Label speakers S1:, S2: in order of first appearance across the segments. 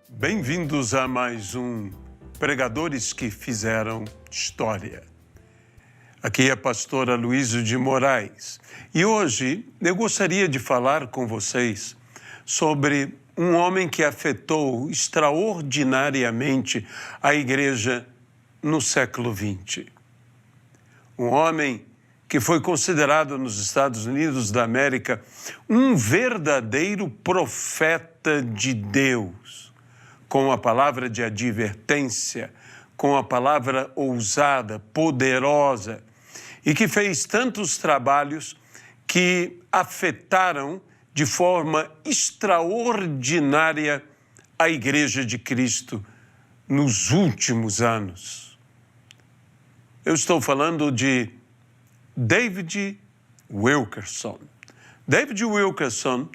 S1: Bem-vindos a mais um Pregadores que Fizeram História. Aqui é a pastora Luísa de Moraes e hoje eu gostaria de falar com vocês sobre um homem que afetou extraordinariamente a igreja no século XX. Um homem que foi considerado nos Estados Unidos da América um verdadeiro profeta de Deus, com a palavra de advertência, com a palavra ousada, poderosa, e que fez tantos trabalhos que afetaram de forma extraordinária a Igreja de Cristo nos últimos anos. Eu estou falando de David Wilkerson. David Wilkerson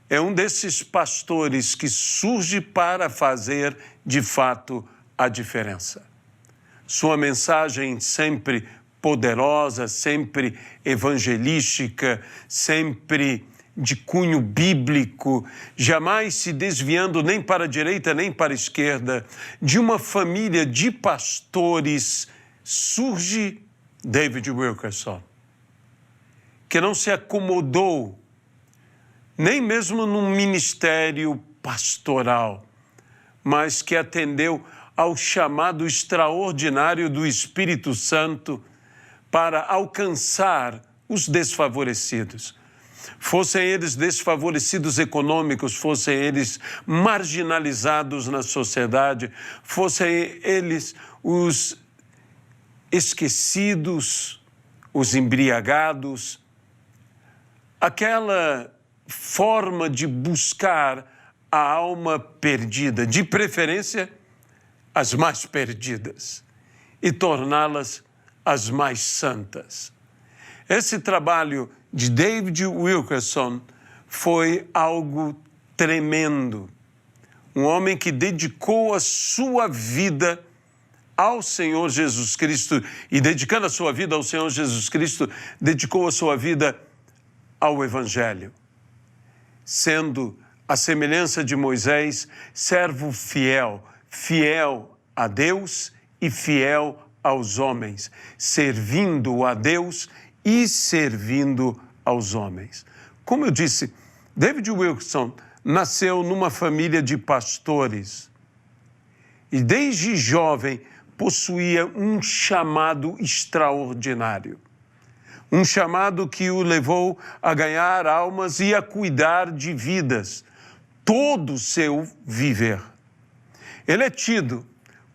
S1: é um desses pastores que surge para fazer, de fato, a diferença. Sua mensagem sempre poderosa, sempre evangelística, sempre de cunho bíblico, jamais se desviando nem para a direita nem para a esquerda, de uma família de pastores, surge David Wilkerson, que não se acomodou nem mesmo num ministério pastoral, mas que atendeu ao chamado extraordinário do Espírito Santo para alcançar os desfavorecidos. Fossem eles desfavorecidos econômicos, fossem eles marginalizados na sociedade, fossem eles os esquecidos, os embriagados, aquela forma de buscar a alma perdida, de preferência as mais perdidas, e torná-las as mais santas. Esse trabalho de David Wilkerson foi algo tremendo. Um homem que dedicou a sua vida ao Senhor Jesus Cristo e, dedicando a sua vida ao Senhor Jesus Cristo, dedicou a sua vida ao Evangelho, sendo a semelhança de Moisés, servo fiel, fiel a Deus e fiel aos homens, servindo a Deus e servindo aos homens. Como eu disse, David Wilkerson nasceu numa família de pastores e desde jovem possuía um chamado extraordinário. Um chamado que o levou a ganhar almas e a cuidar de vidas, todo o seu viver. Ele é tido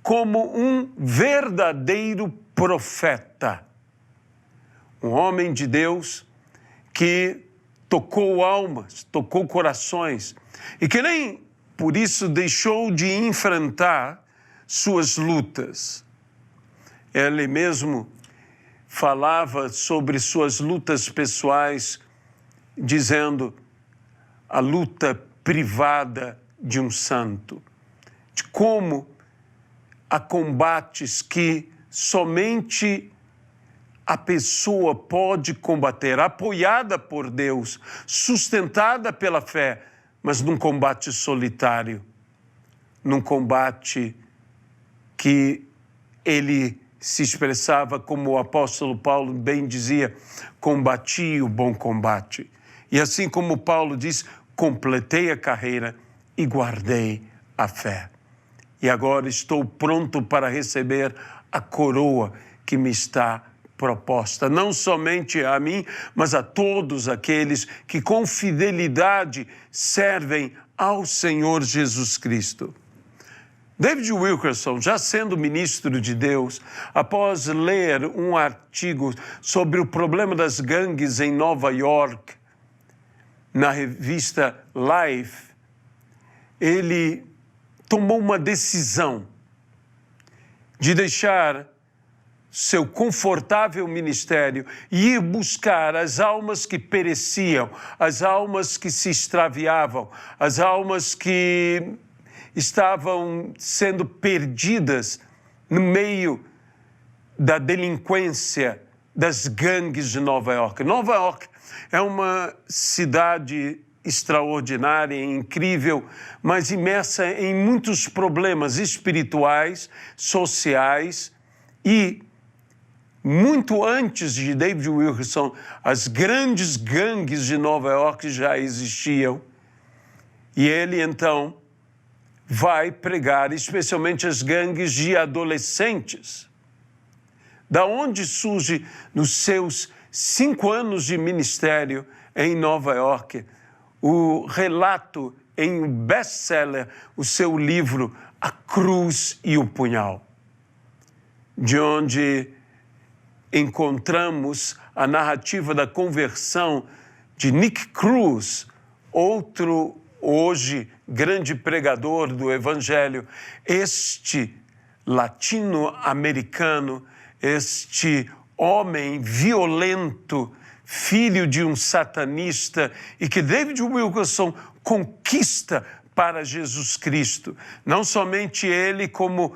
S1: como um verdadeiro profeta, um homem de Deus que tocou almas, tocou corações e que nem por isso deixou de enfrentar suas lutas. Ele mesmo falava sobre suas lutas pessoais, dizendo a luta privada de um santo, de como há combates que somente a pessoa pode combater, apoiada por Deus, sustentada pela fé, mas num combate solitário, num combate que ele se expressava como o apóstolo Paulo bem dizia, combati o bom combate. E assim como Paulo diz, completei a carreira e guardei a fé. E agora estou pronto para receber a coroa que me está proposta, não somente a mim, mas a todos aqueles que com fidelidade servem ao Senhor Jesus Cristo. David Wilkerson, já sendo ministro de Deus, após ler um artigo sobre o problema das gangues em Nova York, na revista Life, ele tomou uma decisão de deixar seu confortável ministério e ir buscar as almas que pereciam, as almas que se extraviavam, as almas que estavam sendo perdidas no meio da delinquência, das gangues de Nova York. Nova York é uma cidade extraordinária, incrível, mas imersa em muitos problemas espirituais, sociais e, muito antes de David Wilkerson, as grandes gangues de Nova York já existiam. E ele, então, vai pregar, especialmente as gangues de adolescentes. Da onde surge, nos seus 5 anos de ministério em Nova York, o relato em um best-seller, o seu livro A Cruz e o Punhal, de onde encontramos a narrativa da conversão de Nick Cruz, outro hoje grande pregador do Evangelho, este latino-americano, este homem violento, filho de um satanista, e que David Wilkerson conquista para Jesus Cristo. Não somente ele, como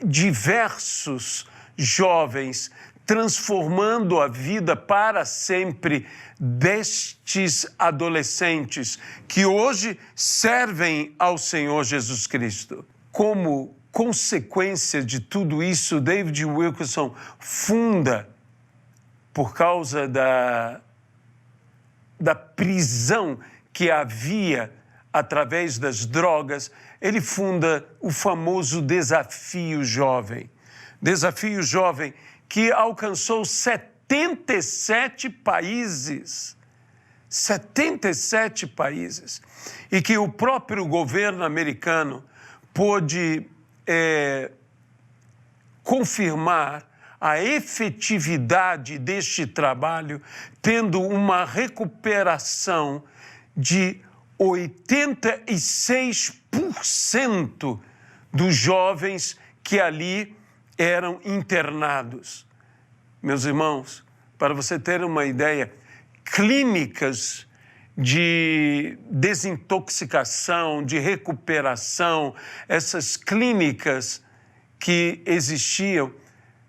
S1: diversos jovens, transformando a vida para sempre destes adolescentes que hoje servem ao Senhor Jesus Cristo. Como consequência de tudo isso, David Wilkerson funda, por causa da prisão que havia através das drogas, ele funda o famoso Desafio Jovem. Desafio Jovem que alcançou 77 países. 77 países. E que o próprio governo americano pôde confirmar a efetividade deste trabalho, tendo uma recuperação de 86% dos jovens que ali eram internados. Meus irmãos, para você ter uma ideia, clínicas de desintoxicação, de recuperação, essas clínicas que existiam,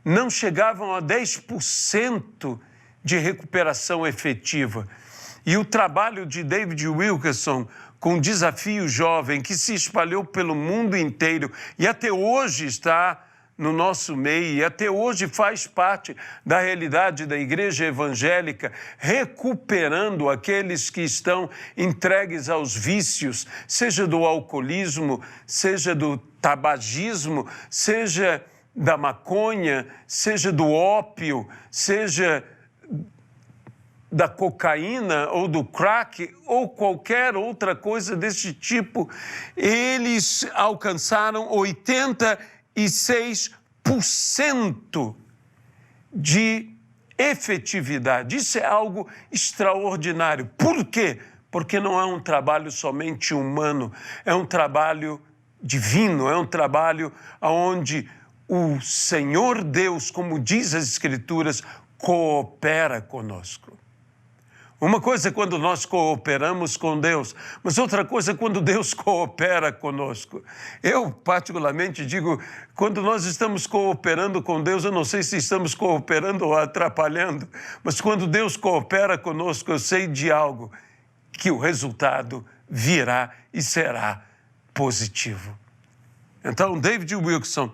S1: não chegavam a 10% de recuperação efetiva. E o trabalho de David Wilkerson com o Desafio Jovem, que se espalhou pelo mundo inteiro e até hoje está no nosso meio, e até hoje faz parte da realidade da igreja evangélica, recuperando aqueles que estão entregues aos vícios, seja do alcoolismo, seja do tabagismo, seja da maconha, seja do ópio, seja da cocaína ou do crack ou qualquer outra coisa desse tipo. Eles alcançaram 86% de efetividade. Isso é algo extraordinário. Por quê? Porque não é um trabalho somente humano, é um trabalho divino, é um trabalho onde o Senhor Deus, como diz as Escrituras, coopera conosco. Uma coisa é quando nós cooperamos com Deus, mas outra coisa é quando Deus coopera conosco. Eu, particularmente, digo, quando nós estamos cooperando com Deus, eu não sei se estamos cooperando ou atrapalhando, mas quando Deus coopera conosco, eu sei de algo, que o resultado virá e será positivo. Então, David Wilkerson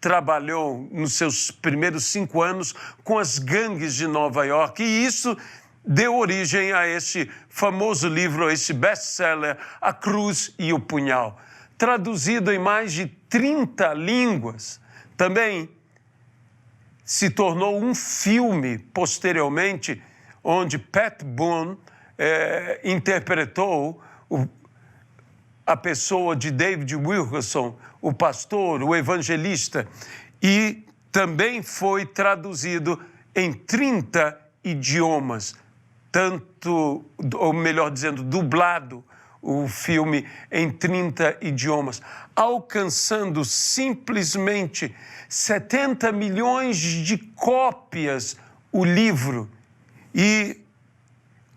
S1: trabalhou nos seus primeiros 5 anos com as gangues de Nova York, e isso deu origem a esse famoso livro, a esse best-seller, A Cruz e o Punhal, traduzido em mais de 30 línguas. Também se tornou um filme, posteriormente, onde Pat Boone interpretou a pessoa de David Wilkerson, o pastor, o evangelista, e também foi traduzido em 30 idiomas, tanto, ou melhor dizendo, dublado o filme em 30 idiomas, alcançando simplesmente 70 milhões de cópias o livro. E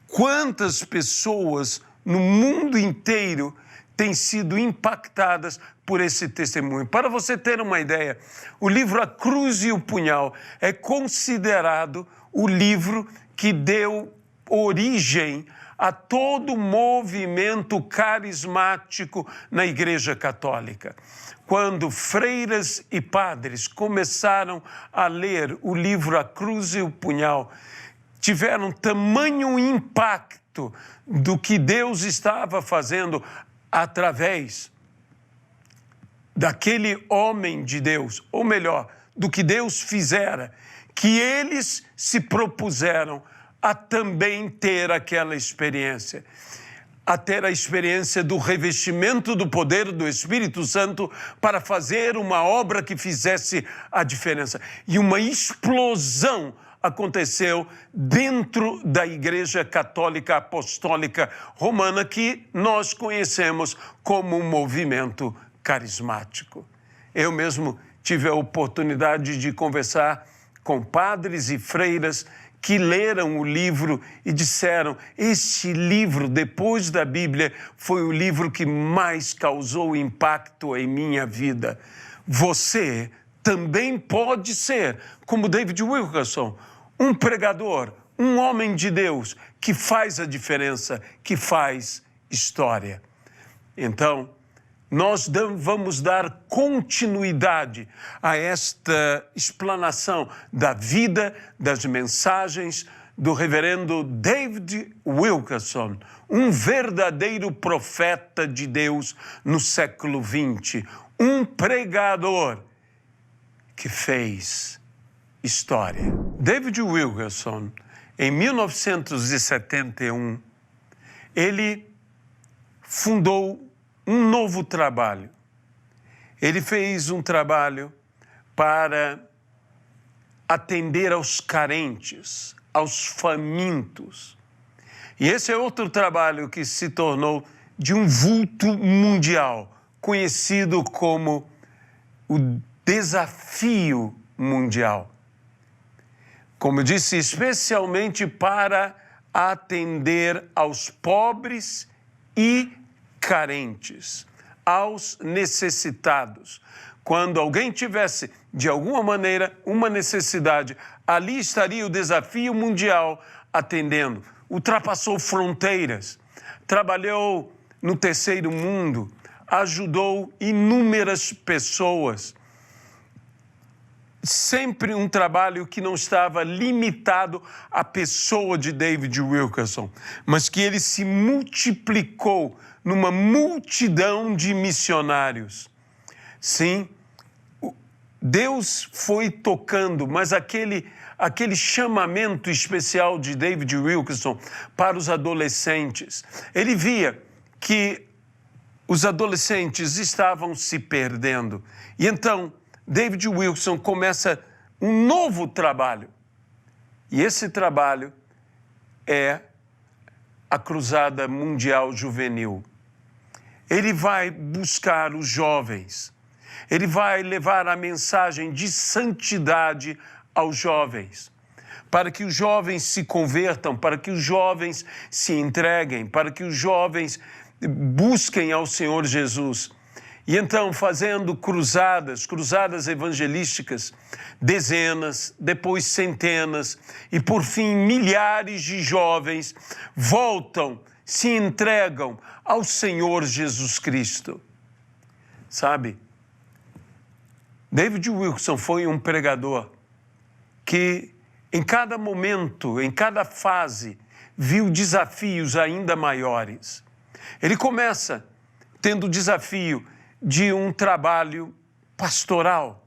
S1: quantas pessoas no mundo inteiro têm sido impactadas por esse testemunho. Para você ter uma ideia, o livro A Cruz e o Punhal é considerado o livro que deu origem a todo o movimento carismático na Igreja Católica. Quando freiras e padres começaram a ler o livro A Cruz e o Punhal, tiveram tamanho impacto do que Deus estava fazendo através daquele homem de Deus, ou melhor, do que Deus fizera, que eles se propuseram a também ter aquela experiência, a ter a experiência do revestimento do poder do Espírito Santo para fazer uma obra que fizesse a diferença. E uma explosão aconteceu dentro da Igreja Católica Apostólica Romana, que nós conhecemos como um movimento carismático. Eu mesmo tive a oportunidade de conversar com padres e freiras que leram o livro e disseram: este livro, depois da Bíblia, foi o livro que mais causou impacto em minha vida. Você também pode ser, como David Wilkerson, um pregador, um homem de Deus que faz a diferença, que faz história. Então, nós vamos dar continuidade a esta explanação da vida, das mensagens do reverendo David Wilkerson, um verdadeiro profeta de Deus no século XX, um pregador que fez história. David Wilkerson, em 1971, ele fundou um novo trabalho. Ele fez um trabalho para atender aos carentes, aos famintos. E esse é outro trabalho que se tornou de um vulto mundial, conhecido como o Desafio Mundial. Como eu disse, especialmente para atender aos pobres e carentes, aos necessitados. Quando alguém tivesse, de alguma maneira, uma necessidade, ali estaria o Desafio Mundial atendendo. Ultrapassou fronteiras, trabalhou no terceiro mundo, ajudou inúmeras pessoas. Sempre um trabalho que não estava limitado à pessoa de David Wilkerson, mas que ele se multiplicou numa multidão de missionários. Sim, Deus foi tocando, mas aquele chamamento especial de David Wilkerson para os adolescentes, ele via que os adolescentes estavam se perdendo. E então, David Wilkerson começa um novo trabalho. E esse trabalho é a Cruzada Mundial Juvenil. Ele vai buscar os jovens. Ele vai levar a mensagem de santidade aos jovens, para que os jovens se convertam, para que os jovens se entreguem, para que os jovens busquem ao Senhor Jesus. E então, fazendo cruzadas evangelísticas, dezenas, depois centenas e, por fim, milhares de jovens voltam, se entregam ao Senhor Jesus Cristo. Sabe, David Wilkerson foi um pregador que, em cada momento, em cada fase, viu desafios ainda maiores. Ele começa tendo o desafio de um trabalho pastoral.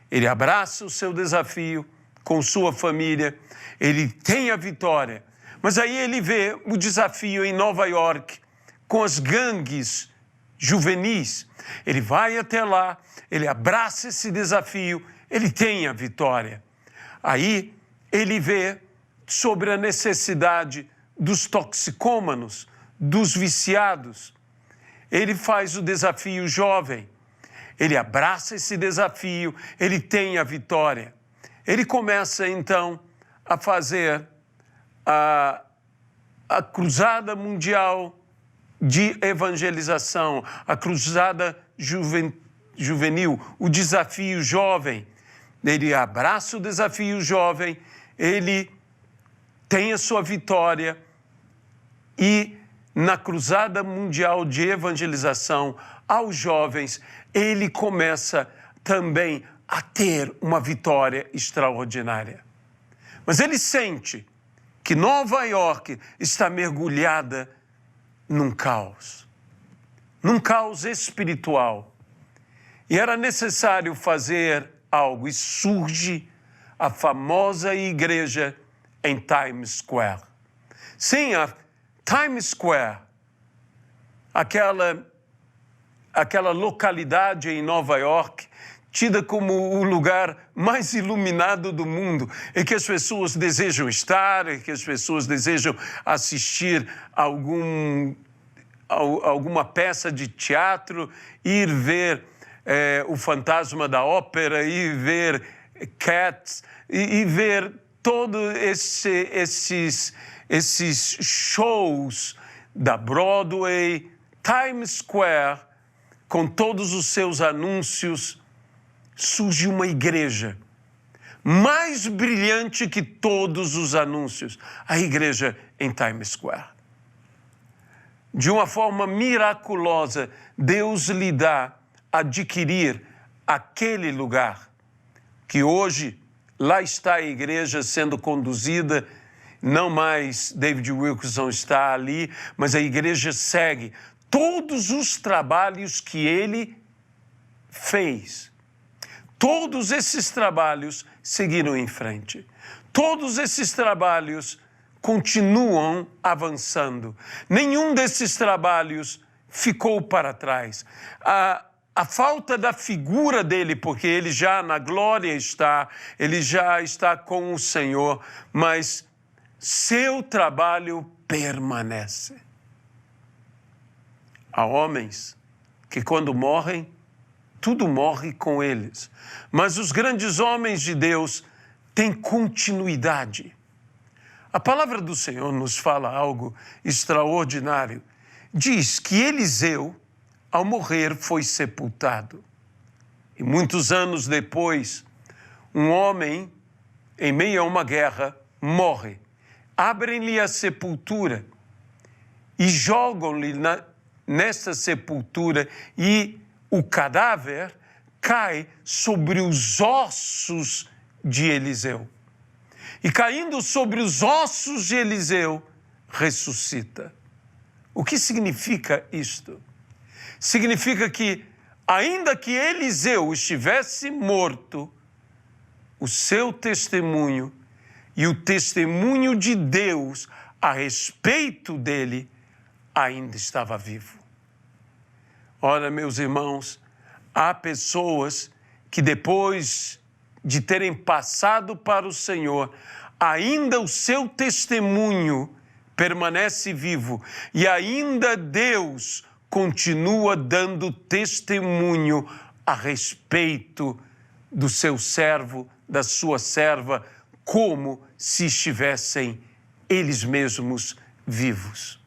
S1: Ele abraça o seu desafio com sua família, ele tem a vitória, mas aí ele vê o desafio em Nova York com as gangues juvenis. Ele vai até lá, ele abraça esse desafio, ele tem a vitória. Aí ele vê sobre a necessidade dos toxicômanos, dos viciados. Ele faz o desafio jovem. Ele abraça esse desafio, ele tem a vitória. Ele começa, então, a fazer a cruzada mundial de evangelização, a cruzada juvenil, o desafio jovem. Ele abraça o desafio jovem, ele tem a sua vitória e na cruzada mundial de evangelização aos jovens, ele começa também a ter uma vitória extraordinária. Mas ele sente que Nova York está mergulhada num caos espiritual. E era necessário fazer algo, e surge a famosa igreja em Times Square. Sim, a Times Square, aquela localidade em Nova York, tida como o lugar mais iluminado do mundo, em que as pessoas desejam estar, em que as pessoas desejam assistir alguma peça de teatro, ir ver o Fantasma da Ópera, ir ver Cats, e ver todos esses shows da Broadway. Times Square, com todos os seus anúncios, surge uma igreja mais brilhante que todos os anúncios, a igreja em Times Square. De uma forma miraculosa, Deus lhe dá a adquirir aquele lugar, que hoje lá está a igreja sendo conduzida, não mais David Wilkerson está ali, mas a igreja segue todos os trabalhos que ele fez. Todos esses trabalhos seguiram em frente. Todos esses trabalhos continuam avançando. Nenhum desses trabalhos ficou para trás. A falta da figura dele, porque ele já na glória está, ele já está com o Senhor, mas seu trabalho permanece. Há homens que quando morrem, tudo morre com eles. Mas os grandes homens de Deus têm continuidade. A palavra do Senhor nos fala algo extraordinário. Diz que Eliseu, ao morrer, foi sepultado. E muitos anos depois, um homem, em meio a uma guerra, morre. Abrem-lhe a sepultura e jogam-lhe nesta sepultura, e o cadáver cai sobre os ossos de Eliseu. E caindo sobre os ossos de Eliseu, ressuscita. O que significa isto? Significa que, ainda que Eliseu estivesse morto, o seu testemunho e o testemunho de Deus a respeito dele ainda estava vivo. Ora, meus irmãos, há pessoas que depois de terem passado para o Senhor, ainda o seu testemunho permanece vivo e ainda Deus continua dando testemunho a respeito do seu servo, da sua serva, como se estivessem eles mesmos vivos.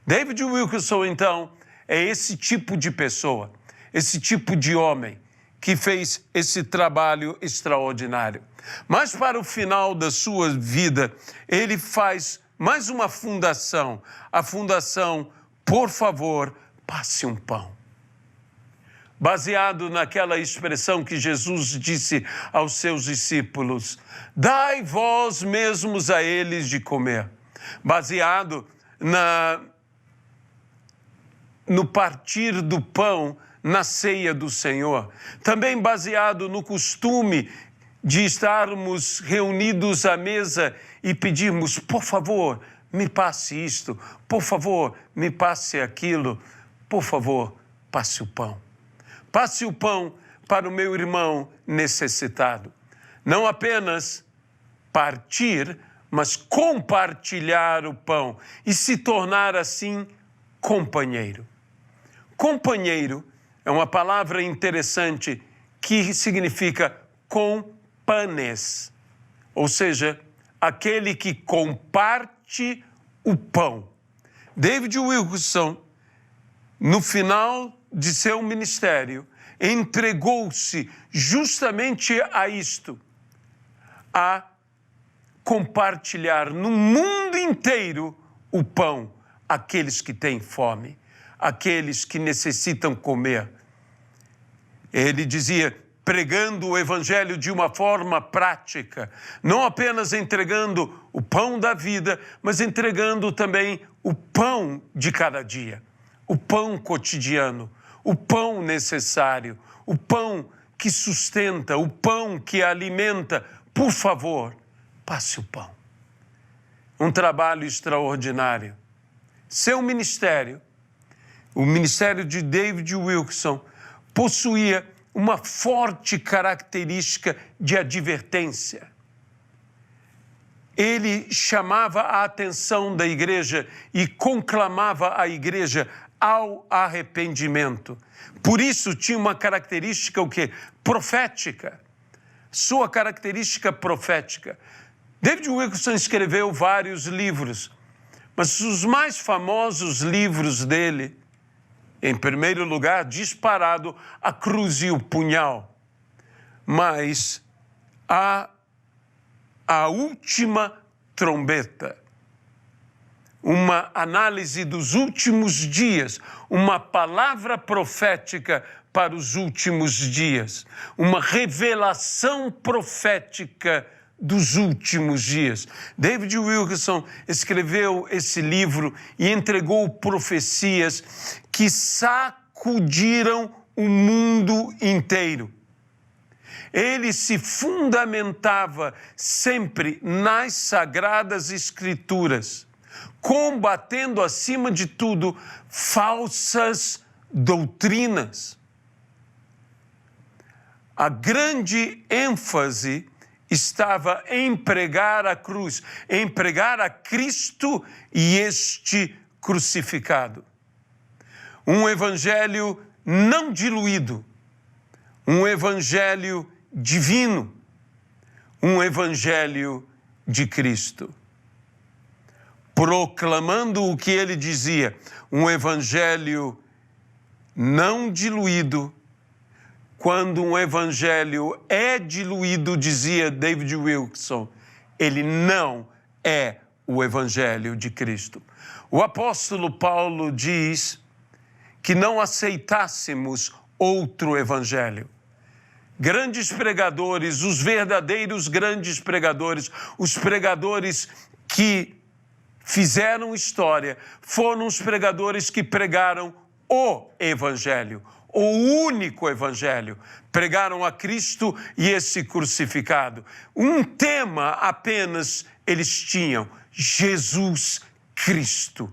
S1: David Wilkerson, então, é esse tipo de pessoa, esse tipo de homem que fez esse trabalho extraordinário. Mas para o final da sua vida, ele faz mais uma fundação, a fundação, por favor, passe um pão. Baseado naquela expressão que Jesus disse aos seus discípulos, dai vós mesmos a eles de comer. Baseado no partir do pão na ceia do Senhor. Também baseado no costume de estarmos reunidos à mesa e pedirmos, por favor, me passe isto, por favor, me passe aquilo, por favor, passe o pão. Passe o pão para o meu irmão necessitado. Não apenas partir, mas compartilhar o pão e se tornar assim companheiro. Companheiro é uma palavra interessante que significa companes, ou seja, aquele que comparte o pão. David Wilkerson, no final de seu ministério, entregou-se justamente a isto, a compartilhar no mundo inteiro o pão àqueles que têm fome, àqueles que necessitam comer. Ele dizia, pregando o evangelho de uma forma prática, não apenas entregando o pão da vida, mas entregando também o pão de cada dia, o pão cotidiano, o pão necessário, o pão que sustenta, o pão que alimenta. Por favor, passe o pão. Um trabalho extraordinário. Seu ministério, o ministério de David Wilkerson, possuía uma forte característica de advertência. Ele chamava a atenção da igreja e conclamava a igreja ao arrependimento. Por isso tinha uma característica o quê? Profética. Sua característica profética. David Wilkerson escreveu vários livros, mas os mais famosos livros dele, em primeiro lugar, disparado, A Cruz e o Punhal. Mas a Última Trombeta, uma análise dos últimos dias, uma palavra profética para os últimos dias, uma revelação profética dos últimos dias. David Wilkerson escreveu esse livro e entregou profecias que sacudiram o mundo inteiro. Ele se fundamentava sempre nas Sagradas Escrituras, combatendo, acima de tudo, falsas doutrinas. A grande ênfase estava em pregar a cruz, em pregar a Cristo e este crucificado. Um evangelho não diluído, um evangelho divino, um evangelho de Cristo. Proclamando o que ele dizia, um evangelho não diluído. Quando um evangelho é diluído, dizia David Wilkerson, ele não é o evangelho de Cristo. O apóstolo Paulo diz que não aceitássemos outro evangelho. Grandes pregadores, os verdadeiros grandes pregadores, os pregadores que fizeram história, foram os pregadores que pregaram o evangelho, o único evangelho. Pregaram a Cristo e esse crucificado. Um tema apenas eles tinham: Jesus Cristo.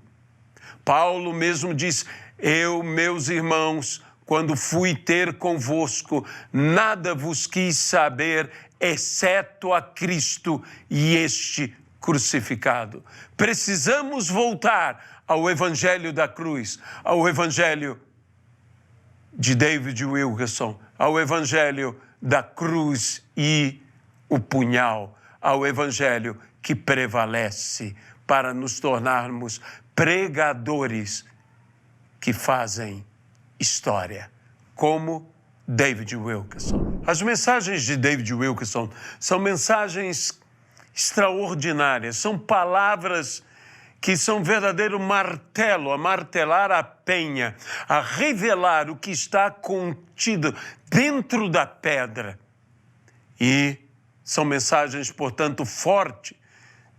S1: Paulo mesmo diz: eu, meus irmãos, quando fui ter convosco, nada vos quis saber, exceto a Cristo e este crucificado. Precisamos voltar ao evangelho da cruz, ao evangelho de David Wilkerson, ao evangelho da cruz e o punhal, ao evangelho que prevalece para nos tornarmos pregadores que fazem história, como David Wilkerson. As mensagens de David Wilkerson são mensagens extraordinárias, são palavras que são verdadeiro martelo, a martelar a penha, a revelar o que está contido dentro da pedra. E são mensagens, portanto, fortes,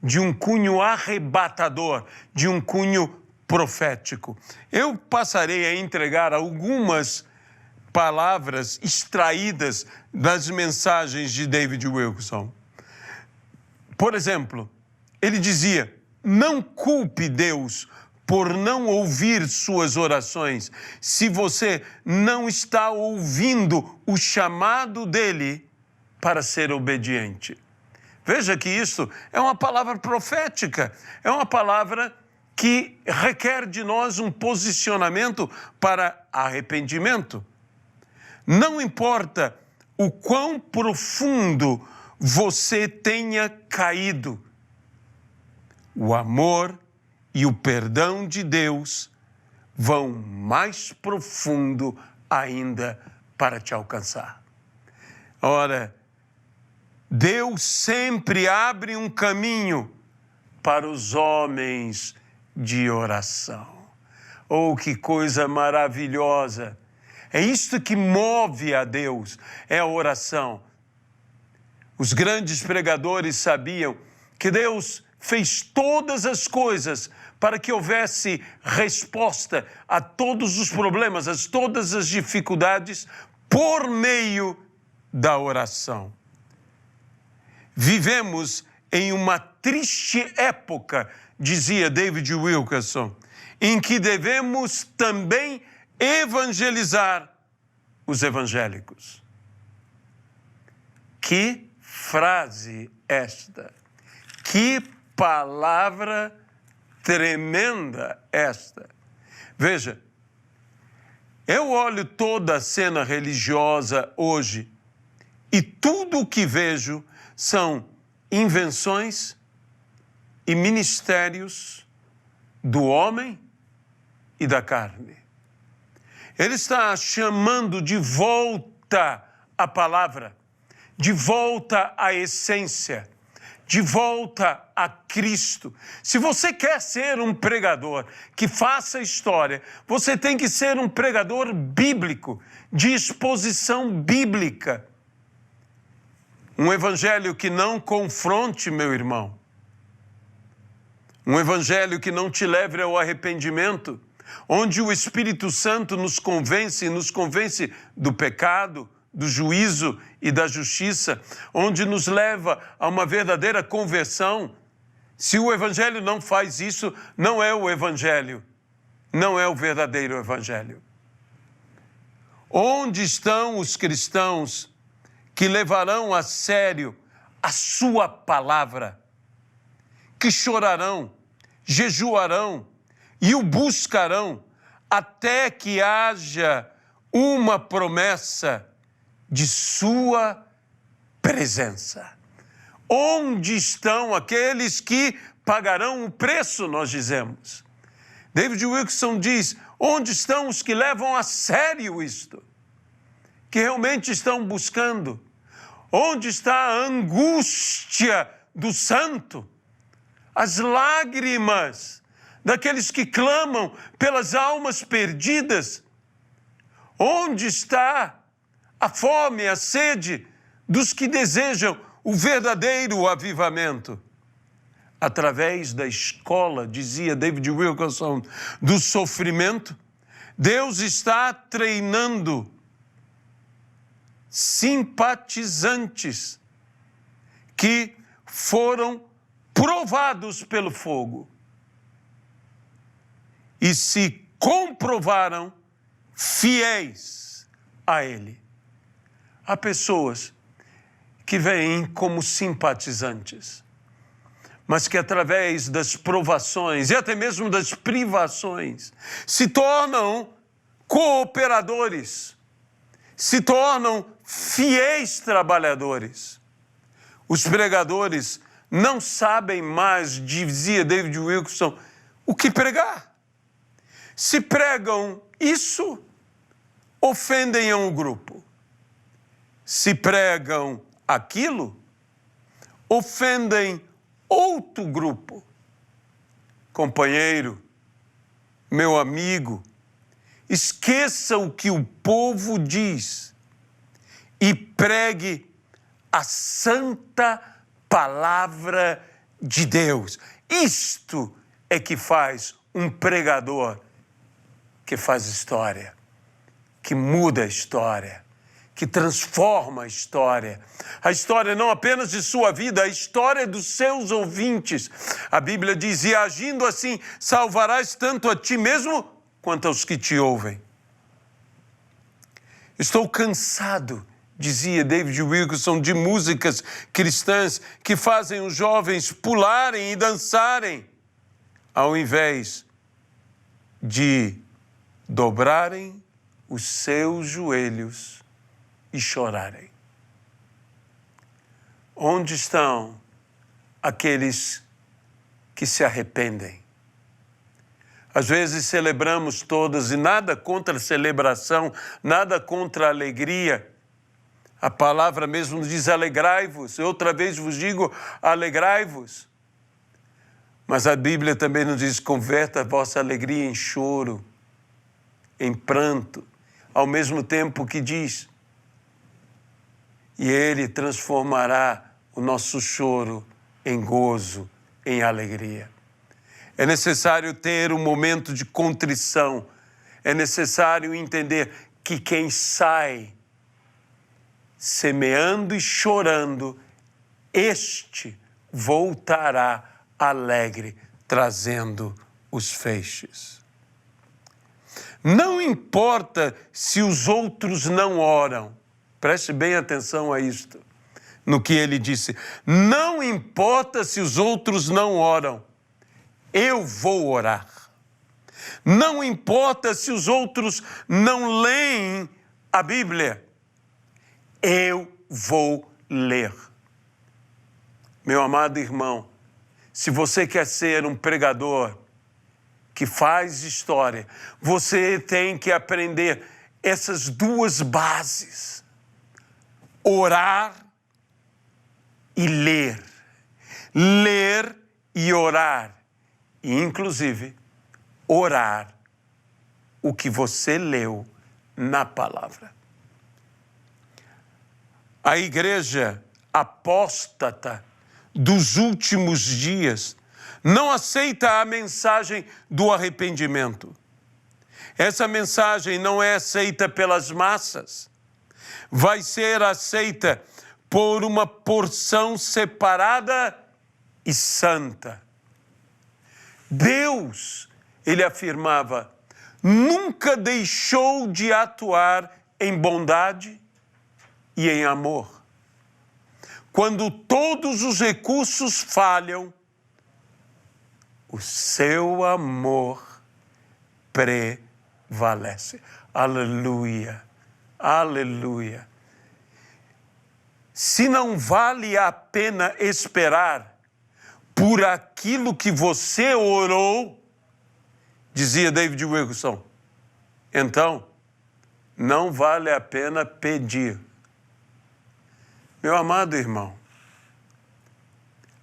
S1: de um cunho arrebatador, de um cunho profético. Eu passarei a entregar algumas palavras extraídas das mensagens de David Wilkerson. Por exemplo, ele dizia: não culpe Deus por não ouvir suas orações, se você não está ouvindo o chamado dele para ser obediente. Veja que isso é uma palavra profética, é uma palavra que requer de nós um posicionamento para arrependimento. Não importa o quão profundo você tenha caído, o amor e o perdão de Deus vão mais profundo ainda para te alcançar. Ora, Deus sempre abre um caminho para os homens de oração. Oh, que coisa maravilhosa! É isto que move a Deus, é a oração. Os grandes pregadores sabiam que Deus fez todas as coisas para que houvesse resposta a todos os problemas, a todas as dificuldades, por meio da oração. Vivemos em uma triste época, dizia David Wilkerson, em que devemos também evangelizar os evangélicos. Que frase esta! Que palavra tremenda esta! Veja, eu olho toda a cena religiosa hoje e tudo o que vejo são invenções e ministérios do homem e da carne. Ele está chamando de volta a palavra, de volta à essência, de volta a Cristo. Se você quer ser um pregador que faça história, você tem que ser um pregador bíblico, de exposição bíblica. Um evangelho que não confronte, meu irmão. Um evangelho que não te leve ao arrependimento, onde o Espírito Santo nos convence do pecado, do juízo e da justiça, onde nos leva a uma verdadeira conversão. Se o evangelho não faz isso, não é o evangelho, não é o verdadeiro evangelho. Onde estão os cristãos que levarão a sério a sua palavra, que chorarão, jejuarão e o buscarão até que haja uma promessa de sua presença? Onde estão aqueles que pagarão o preço, nós dizemos? David Wilkerson diz, onde estão os que levam a sério isto? Que realmente estão buscando? Onde está a angústia do santo? As lágrimas daqueles que clamam pelas almas perdidas? Onde está a fome, a sede dos que desejam o verdadeiro avivamento? Através da escola, dizia David Wilkerson, do sofrimento, Deus está treinando simpatizantes que foram provados pelo fogo e se comprovaram fiéis a Ele. Há pessoas que vêm como simpatizantes, mas que através das provações e até mesmo das privações se tornam cooperadores, se tornam fiéis trabalhadores. Os pregadores não sabem mais, dizia David Wilkerson, o que pregar. Se pregam isso, ofendem a um grupo. Se pregam aquilo, ofendem outro grupo. Companheiro, meu amigo, esqueça o que o povo diz e pregue a santa palavra de Deus. Isto é que faz um pregador que faz história, que muda a história, que transforma a história não apenas de sua vida, a história dos seus ouvintes. A Bíblia diz, e agindo assim, salvarás tanto a ti mesmo, quanto aos que te ouvem. Estou cansado dizia David Wilkerson, de músicas cristãs que fazem os jovens pularem e dançarem, ao invés de dobrarem os seus joelhos e chorarem. Onde estão aqueles que se arrependem? Às vezes celebramos todas, e nada contra a celebração, nada contra a alegria. A palavra mesmo diz alegrai-vos. Outra vez vos digo, alegrai-vos. Mas a Bíblia também nos diz, converta a vossa alegria em choro, em pranto, ao mesmo tempo que diz, e Ele transformará o nosso choro em gozo, em alegria. É necessário ter um momento de contrição. É necessário entender que quem sai semeando e chorando, este voltará alegre, trazendo os feixes. Não importa se os outros não oram. Preste bem atenção a isto, no que ele disse. Não importa se os outros não oram. Eu vou orar. Não importa se os outros não leem a Bíblia. Eu vou ler. Meu amado irmão, se você quer ser um pregador que faz história, você tem que aprender essas duas bases: orar e ler. Ler e orar. E, inclusive, orar o que você leu na palavra. A igreja apóstata dos últimos dias não aceita a mensagem do arrependimento. Essa mensagem não é aceita pelas massas. Vai ser aceita por uma porção separada e santa. Deus, ele afirmava, nunca deixou de atuar em bondade e em amor. Quando todos os recursos falham, o seu amor prevalece. Aleluia, aleluia. Se não vale a pena esperar por aquilo que você orou, dizia David Wilkerson, então não vale a pena pedir. Meu amado irmão,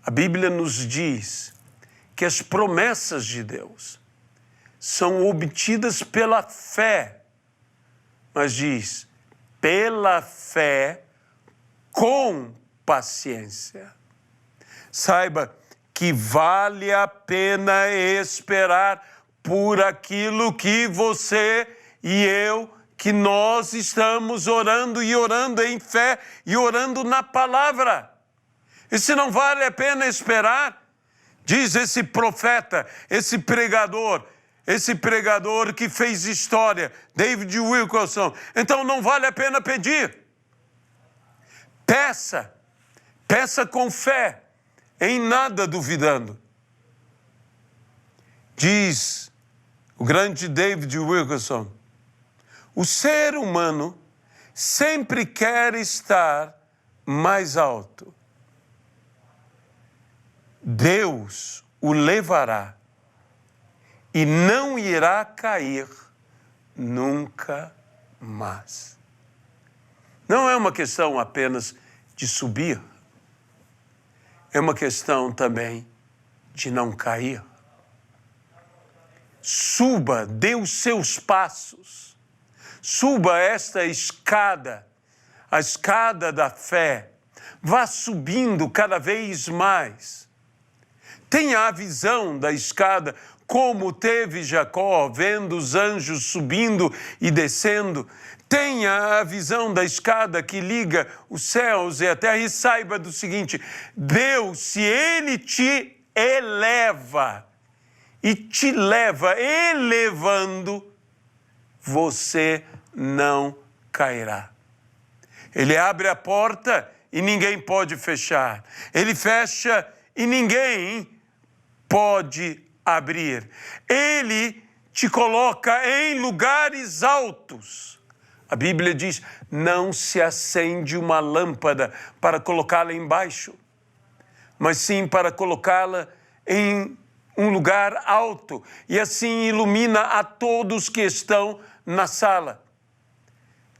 S1: a Bíblia nos diz que as promessas de Deus são obtidas pela fé, mas diz, pela fé com paciência. Saiba que vale a pena esperar por aquilo que você e eu, que nós estamos orando e orando em fé e orando na palavra. E se não vale a pena esperar, diz esse profeta, esse pregador que fez história, David Wilkerson, então não vale a pena pedir. Peça com fé, em nada duvidando. Diz o grande David Wilkerson, o ser humano sempre quer estar mais alto. Deus o levará e não irá cair nunca mais. Não é uma questão apenas de subir, é uma questão também de não cair. Suba, dê os seus passos, suba esta escada, a escada da fé, vá subindo cada vez mais. Tenha a visão da escada, como teve Jacó, vendo os anjos subindo e descendo. Tenha a visão da escada que liga os céus e a terra e saiba do seguinte, Deus, se Ele te eleva e te leva elevando, você não cairá. Ele abre a porta e ninguém pode fechar. Ele fecha e ninguém pode abrir. Ele te coloca em lugares altos. A Bíblia diz, não se acende uma lâmpada para colocá-la embaixo, mas sim para colocá-la em um lugar alto, e assim ilumina a todos que estão na sala.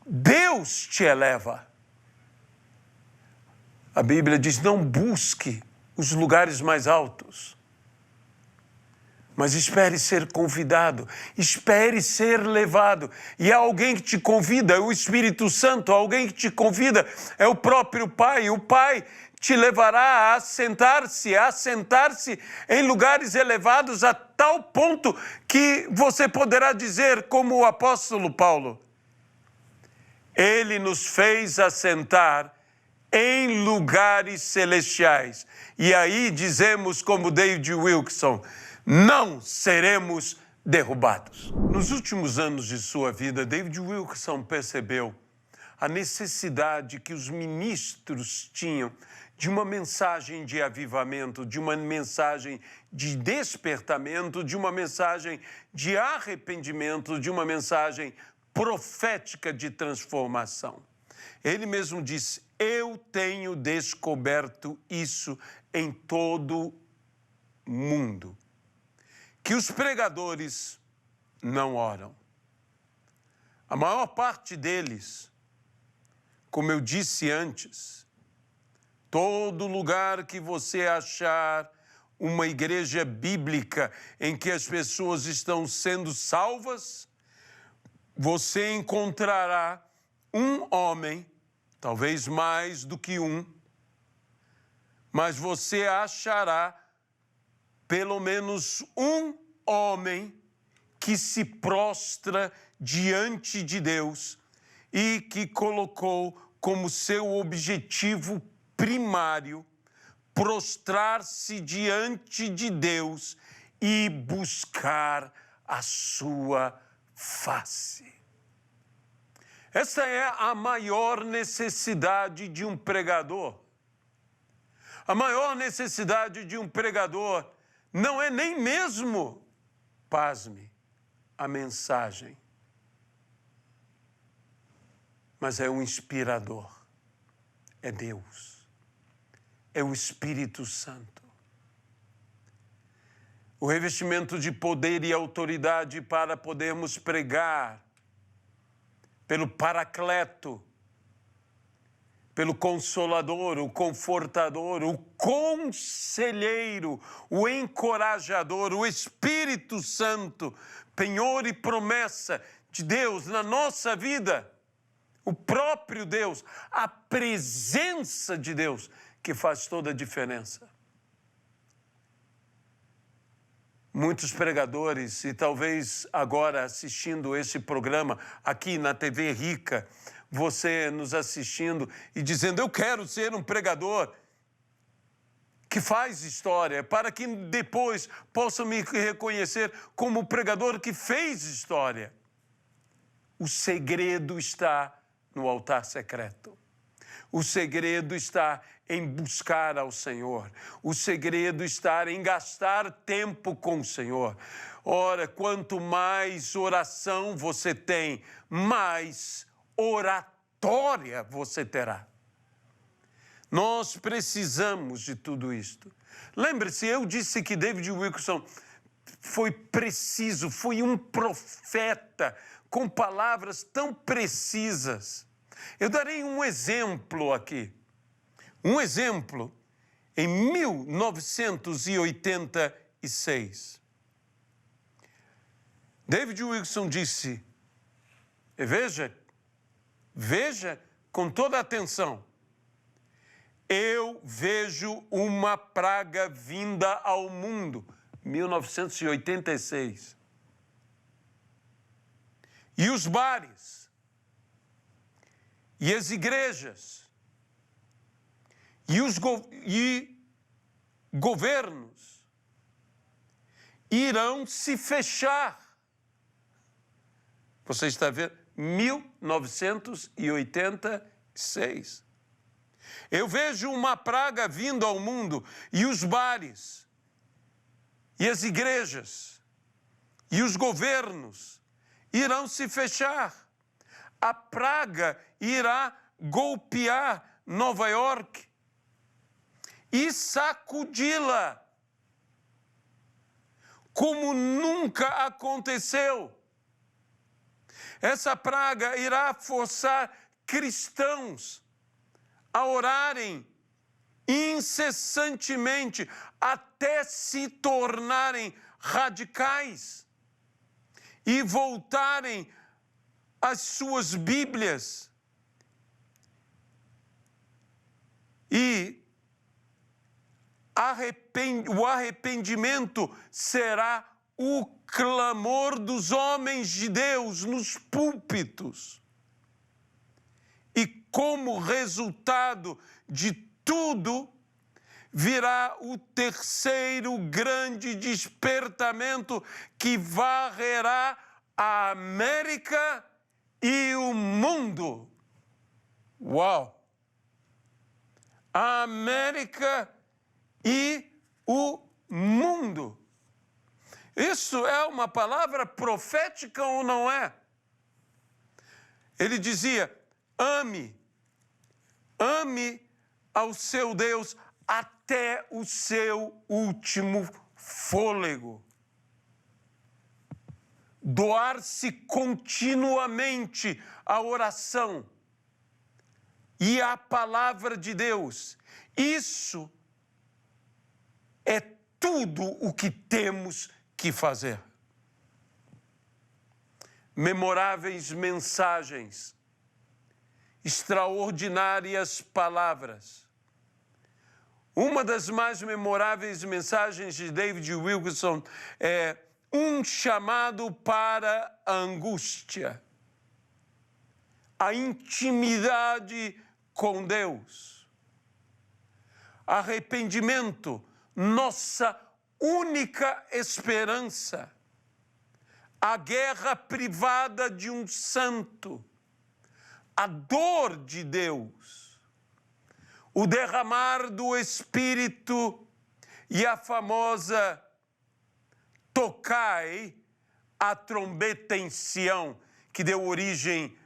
S1: Deus te eleva. A Bíblia diz, não busque os lugares mais altos, mas espere ser convidado, espere ser levado. E há alguém que te convida, é o Espírito Santo, alguém que te convida é o próprio Pai. O Pai te levará a sentar-se em lugares elevados a tal ponto que você poderá dizer, como o apóstolo Paulo, ele nos fez assentar em lugares celestiais. E aí dizemos, como David Wilkerson, não seremos derrubados. Nos últimos anos de sua vida, David Wilkerson percebeu a necessidade que os ministros tinham de uma mensagem de avivamento, de uma mensagem de despertamento, de uma mensagem de arrependimento, de uma mensagem profética de transformação. Ele mesmo disse, eu tenho descoberto isso em todo o mundo, que os pregadores não oram. A maior parte deles, como eu disse antes, todo lugar que você achar uma igreja bíblica em que as pessoas estão sendo salvas, você encontrará um homem, talvez mais do que um, mas você achará pelo menos um homem que se prostra diante de Deus e que colocou como seu objetivo primário prostrar-se diante de Deus e buscar a sua face. Essa é a maior necessidade de um pregador. A maior necessidade de um pregador não é nem mesmo, pasme, a mensagem, mas é um inspirador, é Deus, é o Espírito Santo. O revestimento de poder e autoridade para podermos pregar, pelo Paracleto, pelo Consolador, o Confortador, o Conselheiro, o Encorajador, o Espírito Santo, penhor e promessa de Deus na nossa vida, o próprio Deus, a presença de Deus que faz toda a diferença. Muitos pregadores, e talvez agora assistindo esse programa aqui na TV Rica, você nos assistindo e dizendo, eu quero ser um pregador que faz história, para que depois possa me reconhecer como o pregador que fez história. O segredo está no altar secreto. O segredo está em buscar ao Senhor. O segredo está em gastar tempo com o Senhor. Ora, quanto mais oração você tem, mais oratória você terá. Nós precisamos de tudo isto. Lembre-se, eu disse que David Wilkerson foi preciso, foi um profeta com palavras tão precisas. Eu darei um exemplo aqui. Um exemplo, em 1986, David Wilkerson disse, veja com toda atenção, eu vejo uma praga vinda ao mundo, 1986. E os bares, e as igrejas, e os governos irão se fechar. Você está vendo? 1986. 6. Eu vejo uma praga vindo ao mundo, e os bares, e as igrejas, e os governos irão se fechar. A praga irá golpear Nova York e sacudi-la como nunca aconteceu. Essa praga irá forçar cristãos a orarem incessantemente até se tornarem radicais e voltarem às suas Bíblias. E o arrependimento será o clamor dos homens de Deus nos púlpitos. E como resultado de tudo, virá o terceiro grande despertamento que varrerá a América e o mundo. Uau! A América e o mundo. Isso é uma palavra profética ou não é? Ele dizia: ame ao seu Deus até o seu último fôlego. Doar-se continuamente à oração e à palavra de Deus. Isso é tudo o que temos que fazer. Memoráveis mensagens, extraordinárias palavras. Uma das mais memoráveis mensagens de David Wilkerson é um chamado para a angústia, a intimidade com Deus. Arrependimento, nossa única esperança. A guerra privada de um santo. A dor de Deus. O derramar do Espírito e a famosa tocai a trombeta em Sião, que deu origem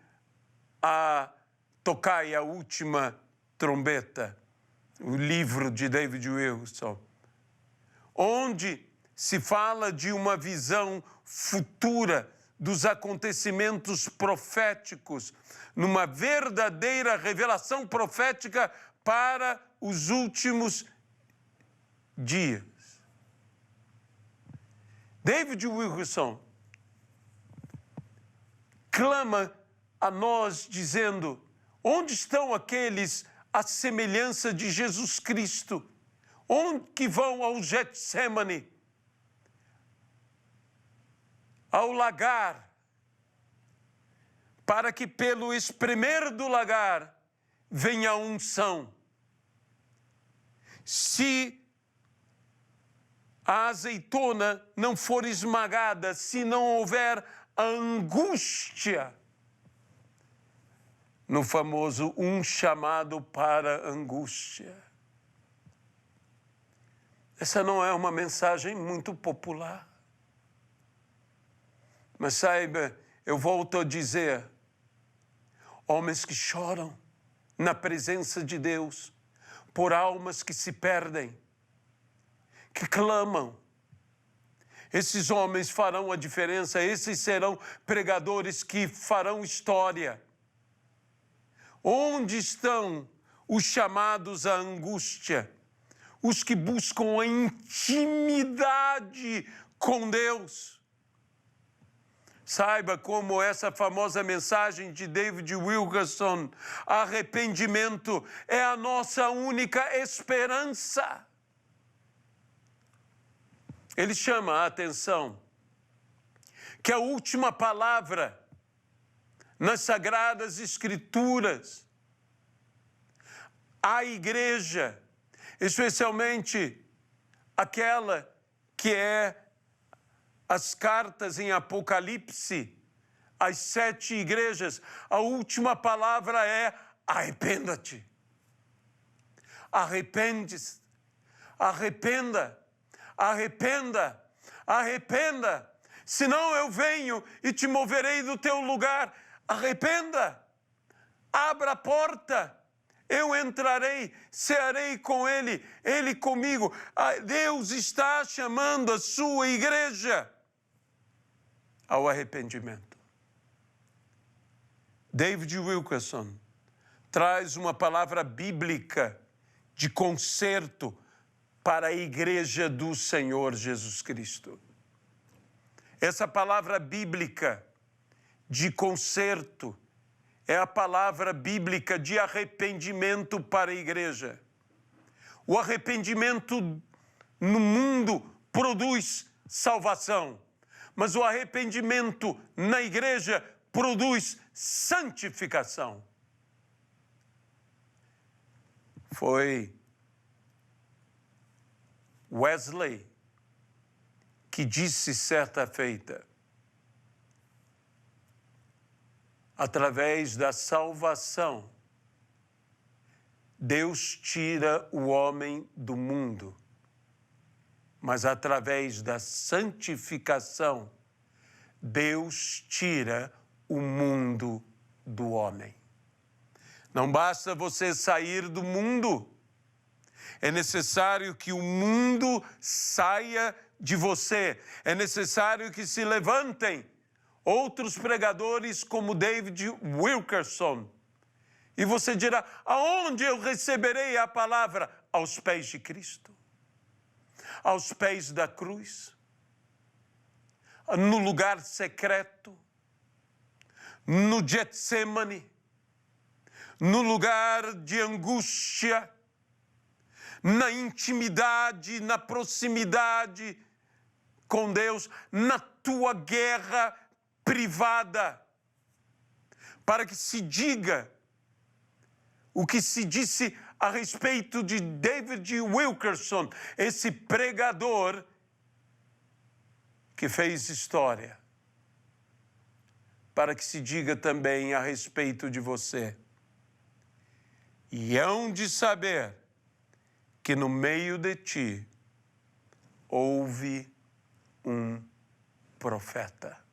S1: a Tocai, a última trombeta, o livro de David Wilkerson, onde se fala de uma visão futura dos acontecimentos proféticos, numa verdadeira revelação profética para os últimos dias. David Wilkerson clama a nós dizendo: onde estão aqueles à semelhança de Jesus Cristo? Onde que vão ao Getsemane, ao lagar, para que pelo espremer do lagar venha a unção? Se a azeitona não for esmagada, se não houver a angústia, no famoso um chamado para angústia. Essa não é uma mensagem muito popular. Mas saiba, eu volto a dizer, homens que choram na presença de Deus por almas que se perdem, que clamam. Esses homens farão a diferença, esses serão pregadores que farão história. Onde estão os chamados à angústia? Os que buscam a intimidade com Deus. Saiba como essa famosa mensagem de David Wilkerson, arrependimento é a nossa única esperança. Ele chama a atenção que a última palavra nas Sagradas Escrituras, a igreja, especialmente aquela que é as cartas em Apocalipse, as 7 igrejas, a última palavra é arrependa-te. Arrepende-se. Arrependa. Arrependa. Arrependa. Senão eu venho e te moverei do teu lugar. Arrependa. Abra a porta. Eu entrarei, cearei com ele, ele comigo. Deus está chamando a sua igreja ao arrependimento. David Wilkerson traz uma palavra bíblica de conserto para a igreja do Senhor Jesus Cristo. Essa palavra bíblica de conserto é a palavra bíblica de arrependimento para a igreja. O arrependimento no mundo produz salvação, mas o arrependimento na igreja produz santificação. Foi Wesley que disse certa feita: através da salvação, Deus tira o homem do mundo, mas através da santificação, Deus tira o mundo do homem. Não basta você sair do mundo, é necessário que o mundo saia de você, é necessário que se levantem outros pregadores como David Wilkerson. E você dirá: aonde eu receberei a palavra? Aos pés de Cristo, aos pés da cruz, no lugar secreto, no Getsemane, no lugar de angústia, na intimidade, na proximidade com Deus, na tua guerra privada, para que se diga o que se disse a respeito de David Wilkerson, esse pregador que fez história, para que se diga também a respeito de você. E hão de saber que no meio de ti houve um profeta.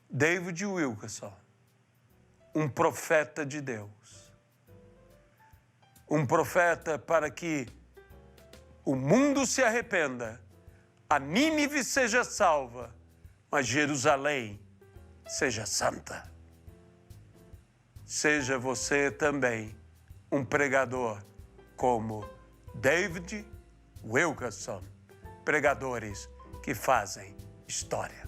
S1: David Wilkerson, um profeta de Deus. Um profeta para que o mundo se arrependa, a Nínive seja salva, mas Jerusalém seja santa. Seja você também um pregador como David Wilkerson, pregadores que fazem história.